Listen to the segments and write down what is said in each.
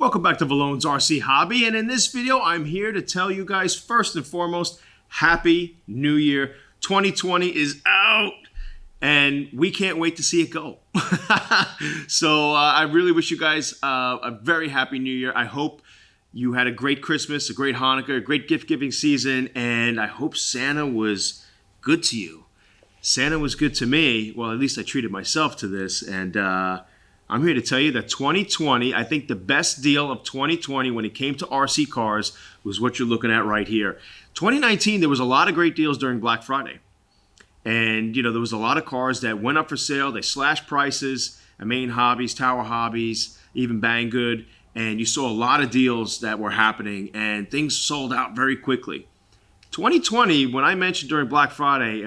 Welcome back to Valone's RC Hobby, and in this video I'm here to tell you guys first and foremost, Happy New Year. 2020 is out and we can't wait to see it go. So I really wish you guys a very happy New Year. I hope you had a great Christmas, a great Hanukkah, a great gift giving season, and I hope Santa was good to you. Santa was good to me. Well, at least I treated myself to this, and I'm here to tell you that 2020, I think the best deal of 2020 when it came to RC cars was what you're looking at right here. 2019, there was a lot of great deals during Black Friday. And, you know, there was a lot of cars that went up for sale. They slashed prices at Main Hobbies, Tower Hobbies, even Banggood. And you saw a lot of deals that were happening and things sold out very quickly. 2020, when I mentioned during Black Friday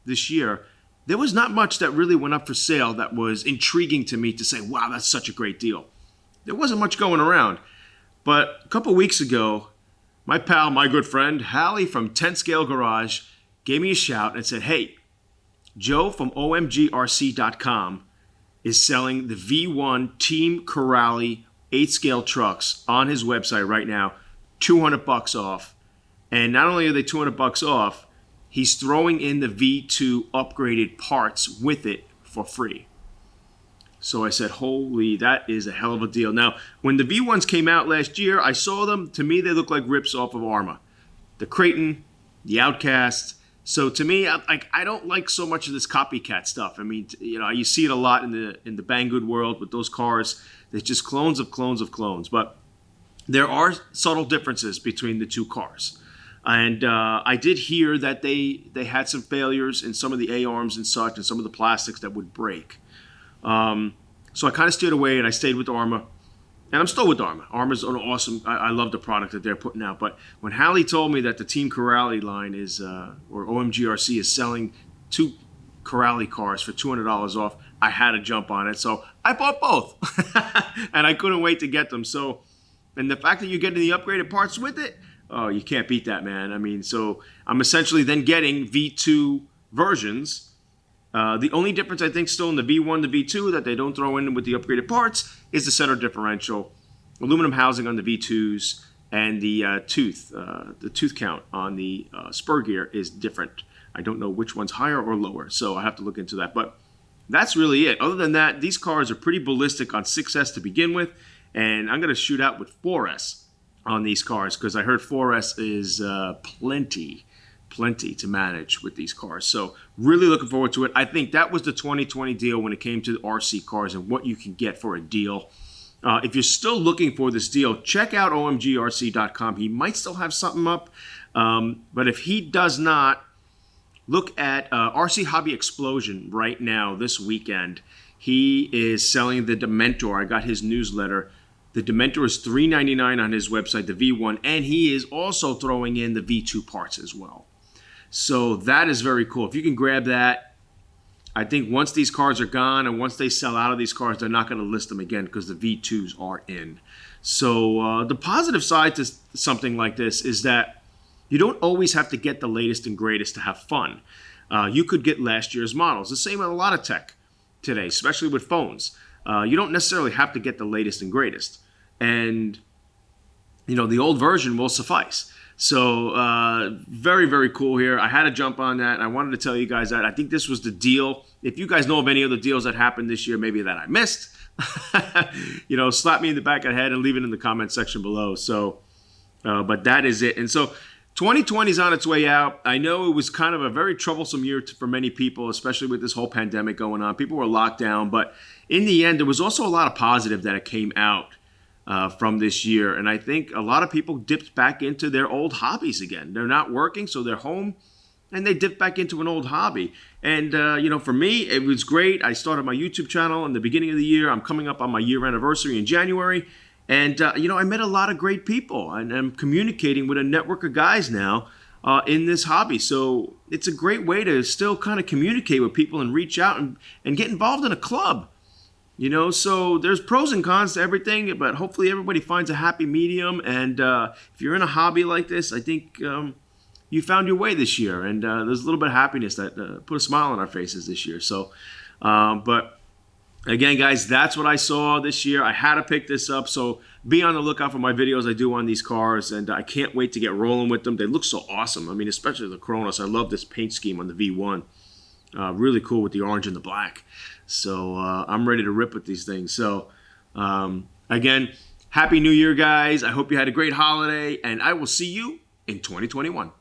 this year, there was not much that really went up for sale that was intriguing to me to say, wow, that's such a great deal. There wasn't much going around. But a couple weeks ago, my pal, my good friend, Hallie from 10 Scale Garage, gave me a shout and said, hey, Joe from OMGRC.com is selling the V1 Team Corrali 8-scale trucks on his website right now, $200 off. And not only are they $200 off, he's throwing in the V2 upgraded parts with it for free. So I said, holy, that is a hell of a deal. Now, when the V1s came out last year, I saw them. To me, they look like rips off of Arrma. The Creighton, the Outcast. So to me, I don't like so much of this copycat stuff. I mean, you know, you see it a lot in the Banggood world with those cars. They're just clones of clones of clones. But there are subtle differences between the two cars. And I did hear that they had some failures in some of the A-arms and such, and some of the plastics that would break. So I kind of steered away, and I stayed with Arrma. And I'm still with Arrma. Arrma's an awesome. I love the product that they're putting out. But when Hallie told me that the Team Corrali line is, or OMGRC is selling 2 Corrali cars for $200 off, I had to jump on it. So I bought both, and I couldn't wait to get them. So, and the fact that you're getting the upgraded parts with it. Oh, you can't beat that, man. I mean, so I'm essentially then getting V2 versions. The only difference I think still in the V1 to V2 that they don't throw in with the upgraded parts is the center differential, aluminum housing on the V2s, and the tooth count on the spur gear is different. I don't know which one's higher or lower, so I have to look into that. But that's really it. Other than that, these cars are pretty ballistic on 6S to begin with, and I'm going to shoot out with 4S. On these cars, because I heard 4S is plenty to manage with these cars. So really looking forward to it. I think that was the 2020 deal when it came to RC cars and what you can get for a deal. If you're still looking for this deal, check out OMGRC.com. He might still have something up, but if he does not, look at RC Hobby Explosion right now this weekend. He is selling the Dementor. I got his newsletter. The Dementor is $3.99 on his website, the V1, and he is also throwing in the V2 parts as well. So that is very cool. If you can grab that, I think once these cars are gone and once they sell out of these cars, they're not going to list them again because the V2s are in. So the positive side to something like this is that you don't always have to get the latest and greatest to have fun. You could get last year's models. The same with a lot of tech today, especially with phones. You don't necessarily have to get the latest and greatest. And, you know, the old version will suffice. So very, very cool here. I had to jump on that. And I wanted to tell you guys that. I think this was the deal. If you guys know of any other deals that happened this year, maybe that I missed, you know, slap me in the back of the head and leave it in the comment section below. So, but that is it. And so 2020 is on its way out. I know it was kind of a very troublesome year for many people, especially with this whole pandemic going on. People were locked down, but in the end, there was also a lot of positive that came out from this year. And I think a lot of people dipped back into their old hobbies again. They're not working, so they're home, and they dipped back into an old hobby. And, you know, for me, it was great. I started my YouTube channel in the beginning of the year. I'm coming up on my year anniversary in January. And, you know, I met a lot of great people, and I'm communicating with a network of guys now in this hobby. So it's a great way to still kind of communicate with people and reach out and get involved in a club. You know, so there's pros and cons to everything, but hopefully everybody finds a happy medium. And if you're in a hobby like this, I think you found your way this year. And there's a little bit of happiness that put a smile on our faces this year. So, but Again, guys, that's what I saw this year. I had to pick this up, so be on the lookout for my videos I do on these cars, and I can't wait to get rolling with them. They look so awesome. I mean, especially the Kronos. I love this paint scheme on the V1. Really cool with the orange and the black. So I'm ready to rip with these things. So again, Happy New Year, guys. I hope you had a great holiday, and I will see you in 2021.